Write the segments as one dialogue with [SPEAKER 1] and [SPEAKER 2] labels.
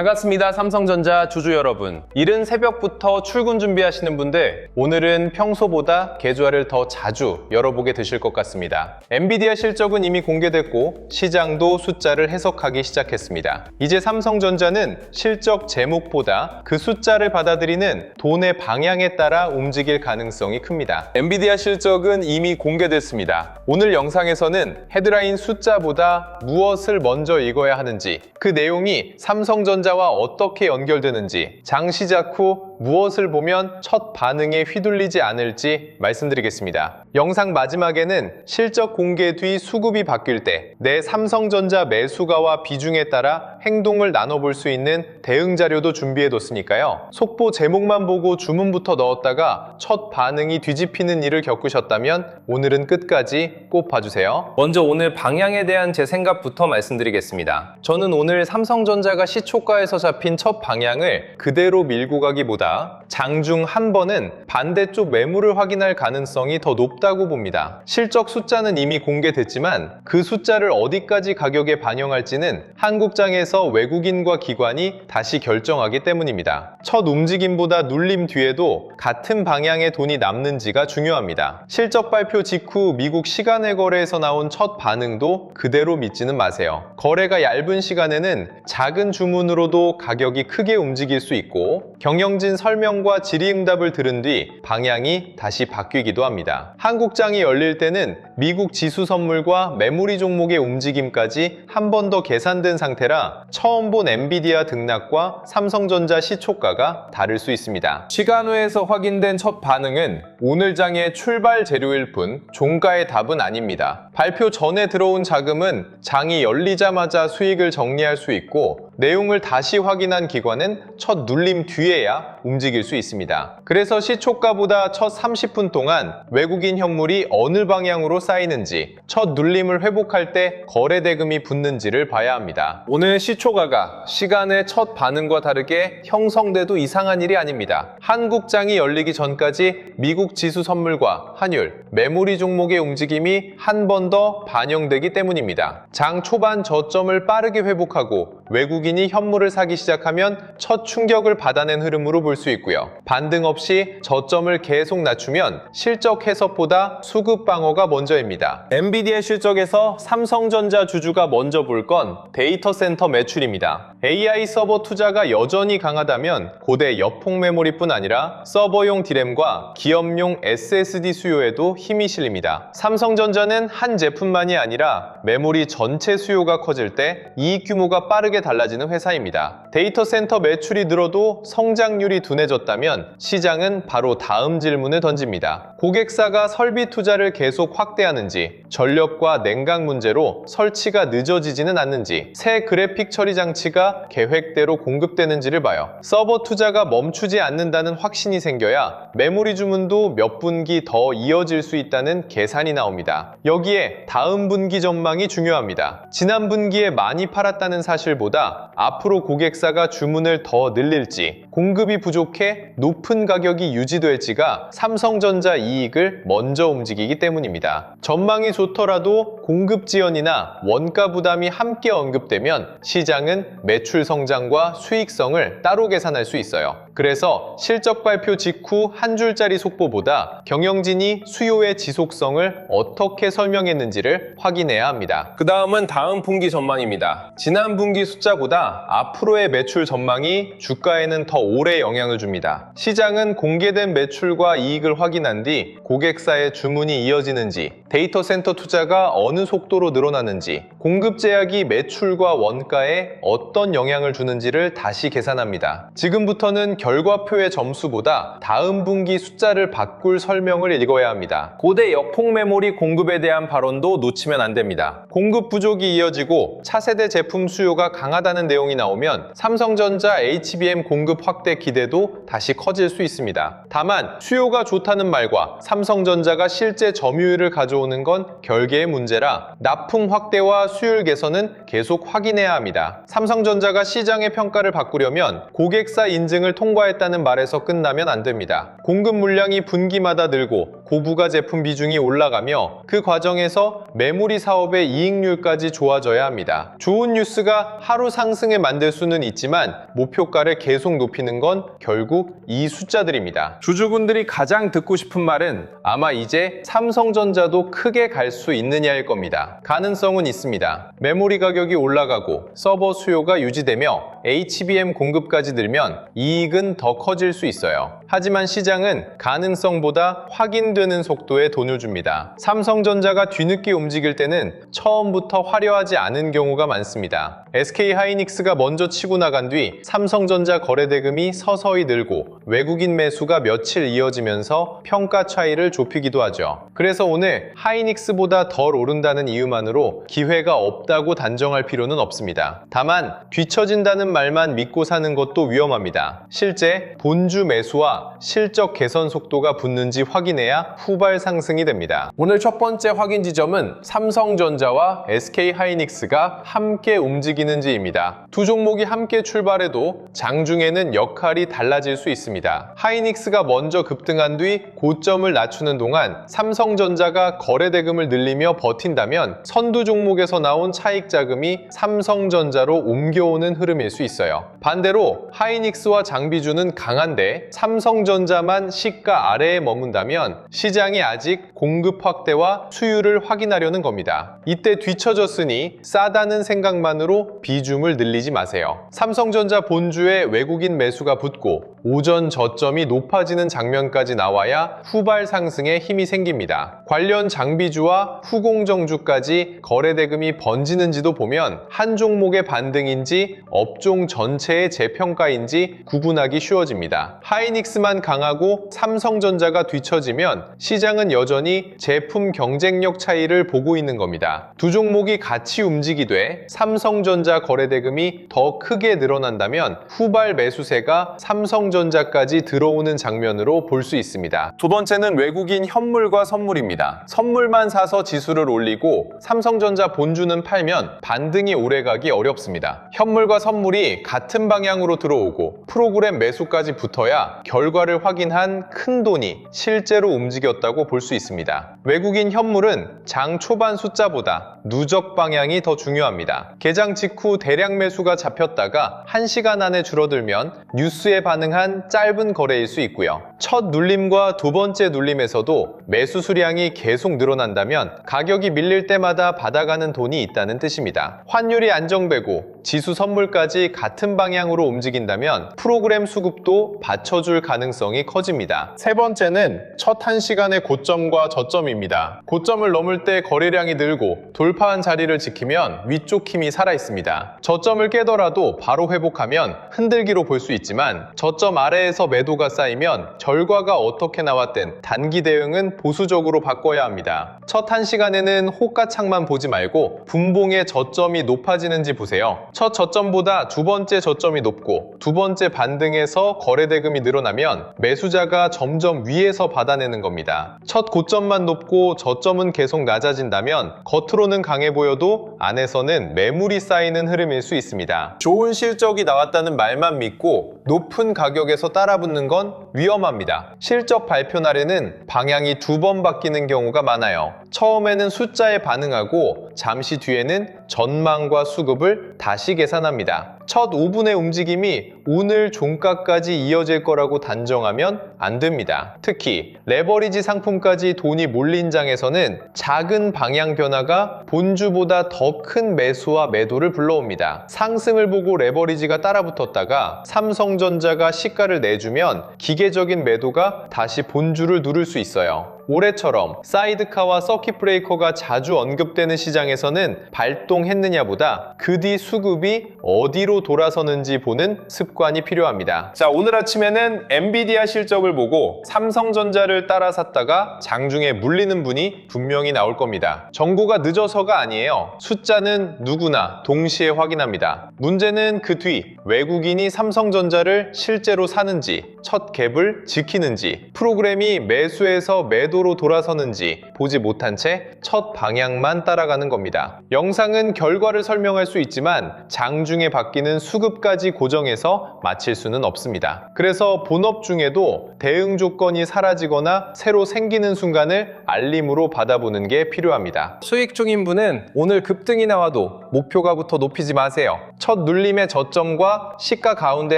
[SPEAKER 1] 반갑습니다. 삼성전자 주주 여러분. 이른 새벽부터 출근 준비하시는 분들, 오늘은 평소보다 계좌를 더 자주 열어보게 되실 것 같습니다. 엔비디아 실적은 이미 공개됐고 시장도 숫자를 해석하기 시작했습니다. 이제 삼성전자는 실적 제목보다 그 숫자를 받아들이는 돈의 방향에 따라 움직일 가능성이 큽니다. 엔비디아 실적은 이미 공개됐습니다. 오늘 영상에서는 헤드라인 숫자보다 무엇을 먼저 읽어야 하는지, 그 내용이 삼성전자와 어떻게 연결되는지, 장 시작 후 무엇을 보면 첫 반응에 휘둘리지 않을지 말씀드리겠습니다. 영상 마지막에는 실적 공개 뒤 수급이 바뀔 때 내 삼성전자 매수가와 비중에 따라 행동을 나눠볼 수 있는 대응 자료도 준비해뒀으니까요. 속보 제목만 보고 주문부터 넣었다가 첫 반응이 뒤집히는 일을 겪으셨다면 오늘은 끝까지 꼭 봐주세요. 먼저 오늘 방향에 대한 제 생각부터 말씀드리겠습니다. 저는 오늘 삼성전자가 시초가에서 잡힌 첫 방향을 그대로 밀고 가기보다 장중 한 번은 반대쪽 매물을 확인할 가능성이 더 높다고 봅니다. 실적 숫자는 이미 공개됐지만 그 숫자를 어디까지 가격에 반영할지는 한국장에서 외국인과 기관이 다시 결정하기 때문입니다. 첫 움직임보다 눌림 뒤에도 같은 방향의 돈이 남는지가 중요합니다. 실적 발표 직후 미국 시간외 거래에서 나온 첫 반응도 그대로 믿지는 마세요. 거래가 얇은 시간에는 작은 주문으로도 가격이 크게 움직일 수 있고 경영진 설명과 질의응답을 들은 뒤 방향이 다시 바뀌기도 합니다. 한국장이 열릴 때는 미국 지수 선물과 메모리 종목의 움직임까지 한 번 더 계산된 상태라 처음 본 엔비디아 등락과 삼성전자 시초가가 다를 수 있습니다. 시간외에서 확인된 첫 반응은 오늘 장의 출발 재료일 뿐 종가의 답은 아닙니다. 발표 전에 들어온 자금은 장이 열리자마자 수익을 정리할 수 있고 내용을 다시 확인한 기관은 첫 눌림 뒤에야 움직일 수 있습니다. 그래서 시초가보다 첫 30분 동안 외국인 현물이 어느 방향으로 쌓이는지, 첫 눌림을 회복할 때 거래 대금이 붙는지를 봐야 합니다. 오늘 시초가가 시간의 첫 반응과 다르게 형성돼도 이상한 일이 아닙니다. 한국장이 열리기 전까지 미국 지수 선물과 환율, 메모리 종목의 움직임이 한 번 더 반영되기 때문입니다. 장 초반 저점을 빠르게 회복하고 외국인이 현물을 사기 시작하면 첫 충격을 받아낸 흐름으로 볼 수 있고요. 반등 없이 저점을 계속 낮추면 실적 해석보다 수급 방어가 먼저입니다. 엔비디아 실적에서 삼성전자 주주가 먼저 볼 건 데이터 센터 매출입니다. AI 서버 투자가 여전히 강하다면 고대 여폭 메모리뿐 아니라 서버용 D램과 기업용 SSD 수요에도 힘이 실립니다. 삼성전자는 한 제품만이 아니라 메모리 전체 수요가 커질 때 이익 규모가 빠르게 달라지는 회사입니다. 데이터 센터 매출이 늘어도 성장률이 둔해졌다면 시장은 바로 다음 질문을 던집니다. 고객사가 설비 투자를 계속 확대하는지, 전력과 냉각 문제로 설치가 늦어지지는 않는지, 새 그래픽 처리 장치가 계획대로 공급되는지를 봐요. 서버 투자가 멈추지 않는다는 확신이 생겨야 메모리 주문도 몇 분기 더 이어질 수 있다는 계산이 나옵니다. 여기에 다음 분기 전망이 중요합니다. 지난 분기에 많이 팔았다는 사실보다 앞으로 고객사가 주문을 더 늘릴지, 공급이 부족해 높은 가격이 유지될지가 삼성전자 이익을 먼저 움직이기 때문입니다. 전망이 좋더라도 공급 지연이나 원가 부담이 함께 언급되면 시장은 매출 성장과 수익성을 따로 계산할 수 있어요. 그래서 실적 발표 직후 한 줄짜리 속보보다 경영진이 수요의 지속성을 어떻게 설명했는지를 확인해야 합니다. 그 다음은 다음 분기 전망입니다. 지난 분기 숫자보다 앞으로의 매출 전망이 주가에는 더 오래 영향을 줍니다. 시장은 공개된 매출과 이익을 확인한 뒤 고객사의 주문이 이어지는지, 데이터 센터 투자가 어느 속도로 늘어나는지, 공급 제약이 매출과 원가에 어떤 영향을 주는지를 다시 계산합니다. 지금부터는 결과표의 점수보다 다음 분기 숫자를 바꿀 설명을 읽어야 합니다. 고대 역폭 메모리 공급에 대한 발언도 놓치면 안 됩니다. 공급 부족이 이어지고 차세대 제품 수요가 강하다는 내용이 나오면 삼성전자 HBM 공급 확대 기대도 다시 커질 수 있습니다. 다만 수요가 좋다는 말과 삼성전자가 실제 점유율을 가져오는 건 별개의 문제라 납품 확대와 수율 개선은 계속 확인해야 합니다. 삼성전자가 시장의 평가를 바꾸려면 고객사 인증을 통과했다는 말에서 끝나면 안 됩니다. 공급 물량이 분기마다 늘고 고부가 제품 비중이 올라가며 그 과정에서 메모리 사업의 이익률까지 좋아져야 합니다. 좋은 뉴스가 하루 상승에 만들 수는 있지만 목표가를 계속 높이는 건 결국 이 숫자들입니다. 주주분들이 가장 듣고 싶은 말은 아마 이제 삼성전자도 크게 갈 수 있느냐일 겁니다. 가능성은 있습니다. 메모리 가격이 올라가고 서버 수요가 유지되며 HBM 공급까지 늘면 이익은 더 커질 수 있어요. 하지만 시장은 가능성보다 확인되는 속도에 돈을 줍니다. 삼성전자가 뒤늦게 움직일 때는 처음부터 화려하지 않은 경우가 많습니다. SK하이닉스가 먼저 치고 나간 뒤 삼성전자 거래대금이 서서히 늘고 외국인 매수가 며칠 이어지면서 평가 차이를 좁히기도 하죠. 그래서 오늘 하이닉스보다 덜 오른다는 이유만으로 기회가 없다고 단정할 필요는 없습니다. 다만 뒤처진다는 말만 믿고 사는 것도 위험합니다. 실제 본주 매수와 실적 개선 속도가 붙는지 확인해야 후발 상승이 됩니다. 오늘 첫 번째 확인 지점은 삼성전자와 SK하이닉스가 함께 움직이는지입니다. 두 종목이 함께 출발해도 장중에는 역할이 달라질 수 있습니다. 하이닉스가 먼저 급등한 뒤 고점을 낮추는 동안 삼성전자가 거래대금을 늘리며 버틴다면 선두 종목에서 나온 차익 자금이 삼성전자로 옮겨오는 흐름일 수 있어요. 반대로 하이닉스와 장비주는 강한데 삼성전자만 시가 아래에 머문다면 시장이 아직 공급 확대와 수요를 확인하려는 겁니다. 이때 뒤처졌으니 싸다는 생각만으로 비중을 늘리지 마세요. 삼성전자 본주에 외국인 매수가 붙고 오전 저점이 높아지는 장면까지 나와야 후발 상승에 힘이 생깁니다. 관련 장비주와 후공정주까지 거래대금이 번지는지도 보면 한 종목의 반등인지 업종 전체의 재평가인지 구분하기 쉬워집니다. 하이닉스만 강하고 삼성전자가 뒤처지면 시장은 여전히 제품 경쟁력 차이를 보고 있는 겁니다. 두 종목이 같이 움직이되 삼성전자 거래대금이 더 크게 늘어난다면 후발 매수세가 삼성전자까지 들어오는 장면으로 볼 수 있습니다. 두 번째는 외국인 현물과 선물입니다. 선물만 사서 지수를 올리고 삼성전자 본주는 팔면 반등이 오래가기 어렵습니다. 현물과 선물이 같은 방향으로 들어오고 프로그램 매수까지 붙어야 결과를 확인한 큰 돈이 실제로 움직였다고 볼 수 있습니다. 외국인 현물은 장 초반 숫자보다 누적 방향이 더 중요합니다. 개장 직후 대량 매수가 잡혔다가 1시간 안에 줄어들면 뉴스에 반응한 짧은 거래일 수 있고요. 첫 눌림과 두 번째 눌림에서도 매수 수량이 계속 늘어난다면 가격이 밀릴 때마다 받아가는 돈이 있다는 뜻입니다. 환율이 안정되고 지수 선물까지 같은 방향으로 움직인다면 프로그램 수급도 받쳐줄 가능성이 커집니다. 세 번째는 첫 1시간의 고점과 저점입니다. 고점을 넘을 때 거래량이 늘고 돌파한 자리를 지키면 위쪽 힘이 살아있습니다. 저점을 깨더라도 바로 회복하면 흔들기로 볼 수 있지만 저점 아래에서 매도가 쌓이면 결과가 어떻게 나왔든 단기 대응은 보수적으로 바꿔야 합니다. 첫 1시간에는 호가창만 보지 말고 분봉의 저점이 높아지는지 보세요. 첫 저점보다 두 번째 저점이 높고 두 번째 반등에서 거래대금이 늘어나면 매수자가 점점 위에서 받아내는 겁니다. 첫 고점만 높고 저점은 계속 낮아진다면 겉으로는 강해 보여도 안에서는 매물이 쌓이는 흐름일 수 있습니다. 좋은 실적이 나왔다는 말만 믿고 높은 가격에서 따라붙는 건 위험합니다. 실적 발표 날에는 방향이 두 번 바뀌는 경우가 많아요. 처음에는 숫자에 반응하고 잠시 뒤에는 전망과 수급을 다시 계산합니다. 첫 5분의 움직임이 오늘 종가까지 이어질 거라고 단정하면 안 됩니다. 특히 레버리지 상품까지 돈이 몰린 장에서는 작은 방향 변화가 본주보다 더 큰 매수와 매도를 불러옵니다. 상승을 보고 레버리지가 따라붙었다가 삼성전자가 시가를 내주면 기계적인 매도가 다시 본주를 누를 수 있어요. 올해처럼 사이드카와 서킷 브레이커가 자주 언급되는 시장에서는 발동했느냐보다 그 뒤 수급이 어디로 돌아서는지 보는 습관이 필요합니다. 자, 오늘 아침에는 엔비디아 실적을 보고 삼성전자를 따라 샀다가 장중에 물리는 분이 분명히 나올 겁니다. 정보가 늦어서가 아니에요. 숫자는 누구나 동시에 확인합니다. 문제는 그 뒤 외국인이 삼성전자를 실제로 사는지, 첫 갭을 지키는지, 프로그램이 매수에서 매도로 돌아서는지 보지 못한 채 첫 방향만 따라가는 겁니다. 영상은 결과를 설명할 수 있지만 장중에 바뀌는 수급까지 고정해서 마칠 수는 없습니다. 그래서 본업 중에도 대응 조건이 사라지거나 새로 생기는 순간을 알림으로 받아보는 게 필요합니다. 수익 중인 분은 오늘 급등이 나와도 목표가부터 높이지 마세요. 첫 눌림의 저점과 시가 가운데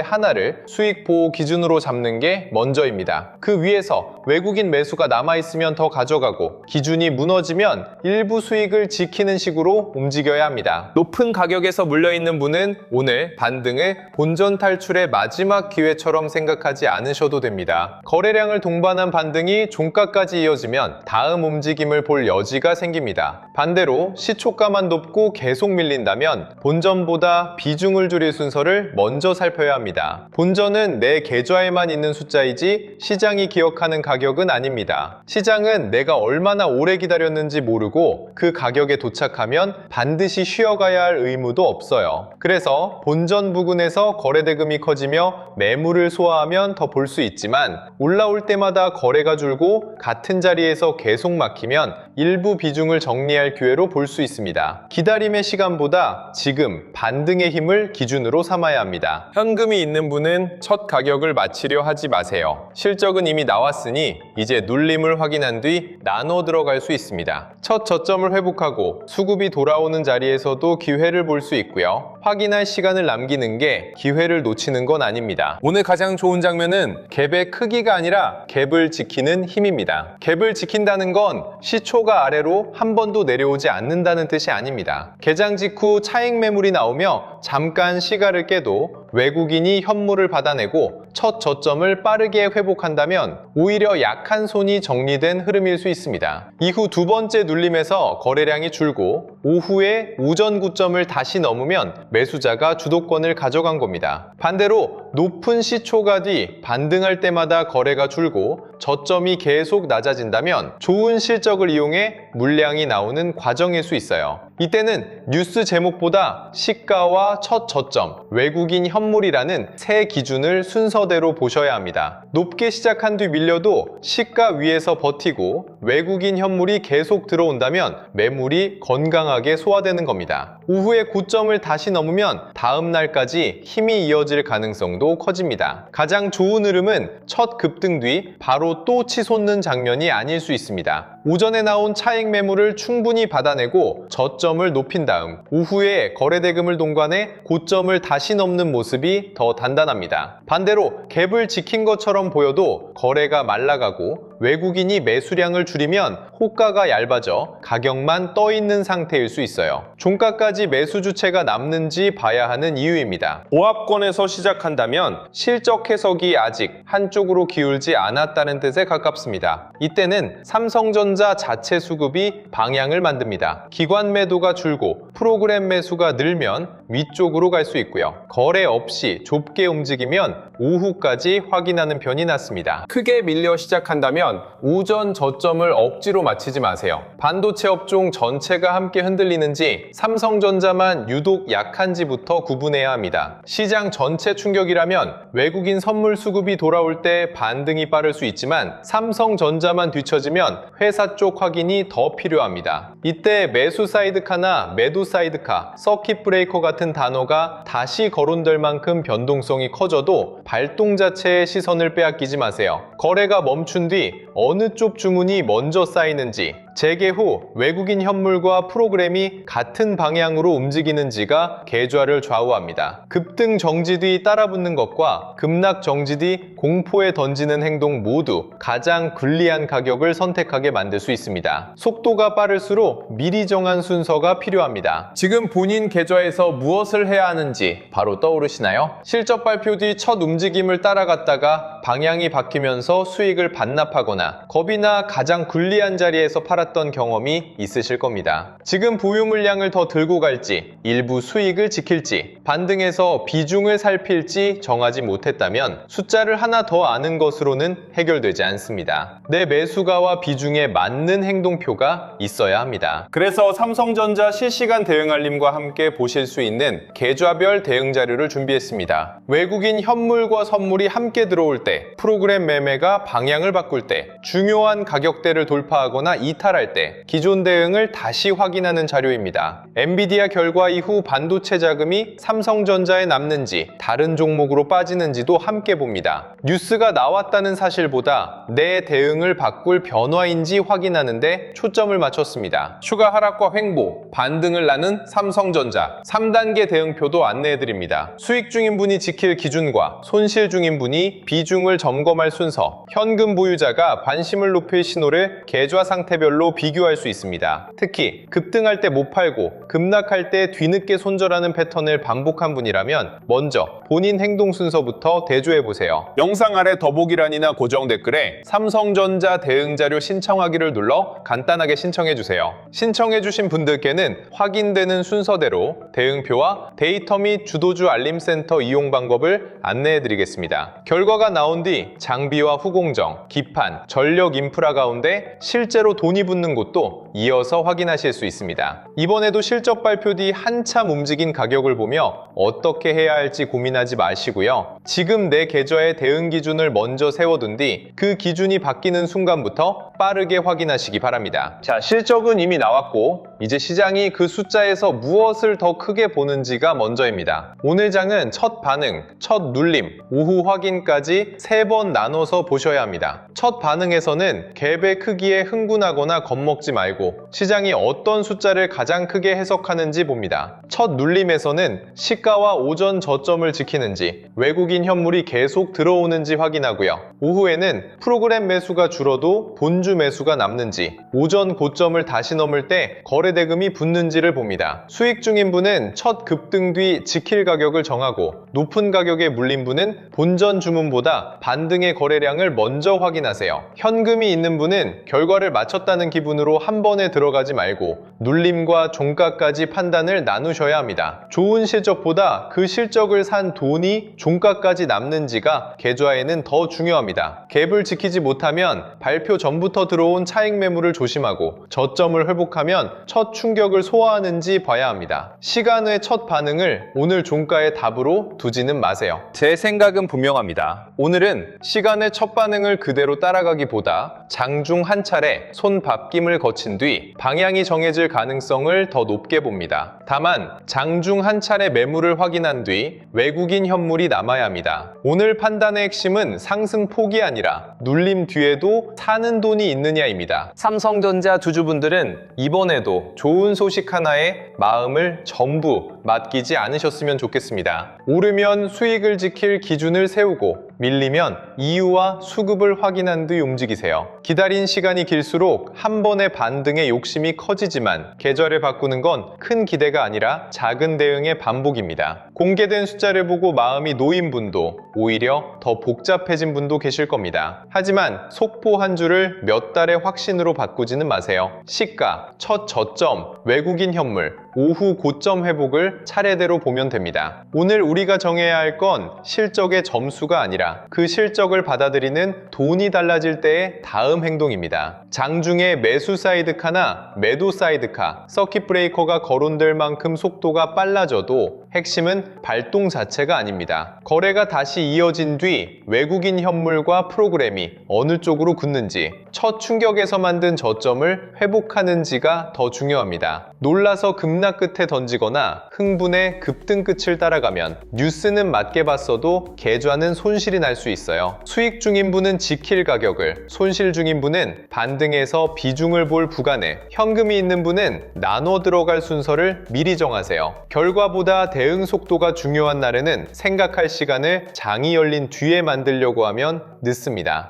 [SPEAKER 1] 하나를 수익 보호 기준으로 잡는 게 먼저입니다. 그 위에서 외국인 매수가 남아있으면 더 가져가고 기준이 무너지면 일부 수익을 지키는 식으로 움직여야 합니다. 높은 가격에서 물려있는 분은 오늘 반등을 본전 탈출의 마지막 기회처럼 생각하지 않으셔도 됩니다. 거래량을 동반한 반등이 종가까지 이어지면 다음 움직임을 볼 여지가 생깁니다. 반대로 시초가만 높고 계속 밀린다면 본전보다 비중을 줄일 순서를 먼저 살펴야 합니다. 본전은 내 계좌에만 있는 숫자이지 시장이 기억하는 가격은 아닙니다. 시장은 내가 얼마나 오래 기다렸는지 모르고 그 가격에 도착하면 반드시 쉬어가야 할 의무도 없어요. 그래서 본전 부근에서 거래대금이 커지며 매물을 소화하면 더 볼 수 있지만 올라올 때마다 거래가 줄고 같은 자리에서 계속 막히면 일부 비중을 정리할 기회로 볼 수 있습니다. 기다림의 시간보다 지금 반등의 힘을 기준으로 삼아야 합니다. 현금이 있는 분은 첫 가격을 맞추려 하지 마세요. 실적은 이미 나왔으니 이제 눌림을 확인한 뒤 나눠 들어갈 수 있습니다. 첫 저점을 회복하고 수급이 돌아오는 자리에서도 기회를 볼 수 있고요. 확인할 시간을 남기는 게 기회를 놓치는 건 아닙니다. 오늘 가장 좋은 장면은 갭의 크기가 아니라 갭을 지키는 힘입니다. 갭을 지킨다는 건 시초가 아래로 한 번도 내려오지 않는다는 뜻이 아닙니다. 개장 직후 차익 매물이 나오며 잠깐 시가를 깨도 외국인이 현물을 받아내고 첫 저점을 빠르게 회복한다면 오히려 약한 손이 정리된 흐름일 수 있습니다. 이후 두 번째 눌림에서 거래량이 줄고 오후에 우전 고점을 다시 넘으면 매수자가 주도권을 가져간 겁니다. 반대로 높은 시초가 뒤 반등할 때마다 거래가 줄고 저점이 계속 낮아진다면 좋은 실적을 이용해 물량이 나오는 과정일 수 있어요. 이때는 뉴스 제목보다 시가와 첫 저점, 외국인 현물이라는 새 기준을 순서대로 보셔야 합니다. 높게 시작한 뒤 밀려도 시가 위에서 버티고 외국인 현물이 계속 들어온다면 매물이 건강하게 소화되는 겁니다. 오후에 고점을 다시 넘으면 다음 날까지 힘이 이어질 가능성도 커집니다. 가장 좋은 흐름은 첫 급등 뒤 바로 또 치솟는 장면이 아닐 수 있습니다. 오전에 나온 차익 매물을 충분히 받아내고 저점을 높인 다음 오후에 거래대금을 동반해 고점을 다시 넘는 모습이 더 단단합니다. 반대로 갭을 지킨 것처럼 보여도 거래가 말라가고 외국인이 매수량을 줄이면 호가가 얇아져 가격만 떠있는 상태일 수 있어요. 종가까지 매수 주체가 남는지 봐야 하는 이유입니다. 보합권에서 시작한다면 실적 해석이 아직 한쪽으로 기울지 않았다는 뜻에 가깝습니다. 이때는 삼성전자 자체 수급이 방향을 만듭니다. 기관 매도가 줄고 프로그램 매수가 늘면 위쪽으로 갈 수 있고요. 거래 없이 좁게 움직이면 오후까지 확인하는 편이 낫습니다. 크게 밀려 시작한다면 오전 저점을 억지로 맞추지 마세요. 반도체 업종 전체가 함께 흔들리는지 삼성전자만 유독 약한지부터 구분해야 합니다. 시장 전체 충격이라면 외국인 선물 수급이 돌아올 때 반등이 빠를 수 있지만 삼성전자만 뒤처지면 회사 쪽 확인이 더 필요합니다. 이때 매수 사이드카나 매도 사이드카, 서킷 브레이커 같은 단어가 다시 거론될 만큼 변동성이 커져도 발동 자체의 시선을 빼앗기지 마세요. 거래가 멈춘 뒤 어느 쪽 주문이 먼저 쌓이는지, 재개 후 외국인 현물과 프로그램이 같은 방향으로 움직이는지가 계좌를 좌우합니다. 급등 정지 뒤 따라붙는 것과 급락 정지 뒤 공포에 던지는 행동 모두 가장 불리한 가격을 선택하게 만들 수 있습니다. 속도가 빠를수록 미리 정한 순서가 필요합니다. 지금 본인 계좌에서 무엇을 해야 하는지 바로 떠오르시나요? 실적 발표 뒤 첫 움직임을 따라갔다가 방향이 바뀌면서 수익을 반납하거나 겁이나 가장 불리한 자리에서 팔았다 탔던 경험이 있으실 겁니다. 지금 보유 물량을 더 들고 갈지, 일부 수익을 지킬지, 반등해서 비중을 살필지 정하지 못했다면 숫자를 하나 더 아는 것으로는 해결되지 않습니다. 내 매수가와 비중에 맞는 행동표가 있어야 합니다. 그래서 삼성전자 실시간 대응 알림과 함께 보실 수 있는 계좌별 대응 자료를 준비했습니다. 외국인 현물과 선물이 함께 들어올 때, 프로그램 매매가 방향을 바꿀 때, 중요한 가격대를 돌파하거나 이탈할 때 기존 대응을 다시 확인하는 자료입니다. 엔비디아 결과 이후 반도체 자금이 삼성전자에 남는지 다른 종목으로 빠지는지도 함께 봅니다. 뉴스가 나왔다는 사실보다 내 대응을 바꿀 변화인지 확인하는데 초점을 맞췄습니다. 추가 하락과 횡보, 반등을 나눈 삼성전자 3단계 대응표도 안내해드립니다. 수익 중인 분이 지킬 기준과 손실 중인 분이 비중을 점검할 순서, 현금 보유자가 관심을 높일 신호를 계좌 상태별로 비교할 수 있습니다. 특히 급등할 때 못 팔고 급락할 때 뒤늦게 손절하는 패턴을 반복한 분이라면 먼저 본인 행동 순서부터 대조해보세요. 영상 아래 더보기란이나 고정 댓글에 삼성전자 대응 자료 신청하기를 눌러 간단하게 신청해주세요. 신청해주신 분들께는 확인되는 순서대로 대응표와 데이터 및 주도주 알림센터 이용 방법을 안내해드리겠습니다. 결과가 나온 뒤 장비와 후공정, 기판, 전력 인프라 가운데 실제로 돈이 붙는 곳도 이어서 확인하실 수 있습니다. 이번에도 실적 발표 뒤 한참 움직인 가격을 보며 어떻게 해야 할지 고민하지 마시고요. 지금 내 계좌의 대응 기준을 먼저 세워둔 뒤 그 기준이 바뀌는 순간부터 빠르게 확인하시기 바랍니다. 자, 실적은 이미 나왔고 이제 시장이 그 숫자에서 무엇을 더 크게 보는지가 먼저입니다. 오늘 장은 첫 반응, 첫 눌림, 오후 확인까지 3번 나눠서 보셔야 합니다. 첫 반응에서는 갭의 크기에 흥분하거나 겁먹지 말고 시장이 어떤 숫자를 가장 크게 해석하는지 봅니다. 첫 눌림에서는 시가와 오전 저점을 지키는지, 외국인 현물이 계속 들어오는지 확인하고요. 오후에는 프로그램 매수가 줄어도 본주 매수가 남는지, 오전 고점을 다시 넘을 때 거래 대금이 붙는지를 봅니다. 수익 중인 분은 첫 급등 뒤 지킬 가격을 정하고, 높은 가격에 물린 분은 본전 주문보다 반등의 거래량을 먼저 확인하세요. 현금이 있는 분은 결과를 맞췄다는 기분으로 한 번에 들어가지 말고 눌림과 종가까지 판단을 나누셔야 합니다. 좋은 실적보다 그 실적을 산 돈이 종가까지 남는지가 계좌에는 더 중요합니다. 갭을 지키지 못하면 발표 전부터 들어온 차익 매물을 조심하고, 저점을 회복하면 첫 충격을 소화하는지 봐야 합니다. 시간의 첫 반응을 오늘 종가의 답으로 두지는 마세요. 제 생각은 분명합니다. 오늘은 시간의 첫 반응을 그대로 따라가기보다 장중 한 차례 손바뀜을 거친 뒤 방향이 정해질 가능성을 더 높게 봅니다. 다만 장중 한 차례 매물을 확인한 뒤 외국인 현물이 남아야 합니다. 오늘 판단의 핵심은 상승폭이 아니라 눌림 뒤에도 사는 돈이 있느냐입니다. 삼성전자 주주분들은 이번에도 좋은 소식 하나에 마음을 전부 맡기지 않으셨으면 좋겠습니다. 오르면 수익을 지킬 기준을 세우고 밀리면 이유와 수급을 확인한 뒤 움직이세요. 기다린 시간이 길수록 한 번의 반등의 욕심이 커지지만 계절을 바꾸는 건 큰 기대가 아니라 작은 대응의 반복입니다. 공개된 숫자를 보고 마음이 놓인 분도 오히려 더 복잡해진 분도 계실 겁니다. 하지만 속보 한 줄을 몇 달의 확신으로 바꾸지는 마세요. 시가, 첫 저점, 외국인 현물, 오후 고점 회복을 차례대로 보면 됩니다. 오늘 우리가 정해야 할 건 실적의 점수가 아니라 그 실적을 받아들이는 돈이 달라질 때의 다음 행동입니다. 장중에 매수 사이드카나 매도 사이드카, 서킷 브레이커가 거론될 만큼 속도가 빨라져도 핵심은 발동 자체가 아닙니다. 거래가 다시 이어진 뒤 외국인 현물과 프로그램이 어느 쪽으로 굳는지, 첫 충격에서 만든 저점을 회복하는지가 더 중요합니다. 놀라서 급락 끝에 던지거나 흥분해 급등 끝을 따라가면 뉴스는 맞게 봤어도 계좌는 손실이 날 수 있어요. 수익 중인 분은 지킬 가격을, 손실 중인 분은 반등해서 비중을 볼 구간을, 현금이 있는 분은 나눠 들어갈 순서를 미리 정하세요. 결과보다 대응 속도가 중요한 날에는 생각할 시간을 장이 열린 뒤에 만들려고 하면 늦습니다.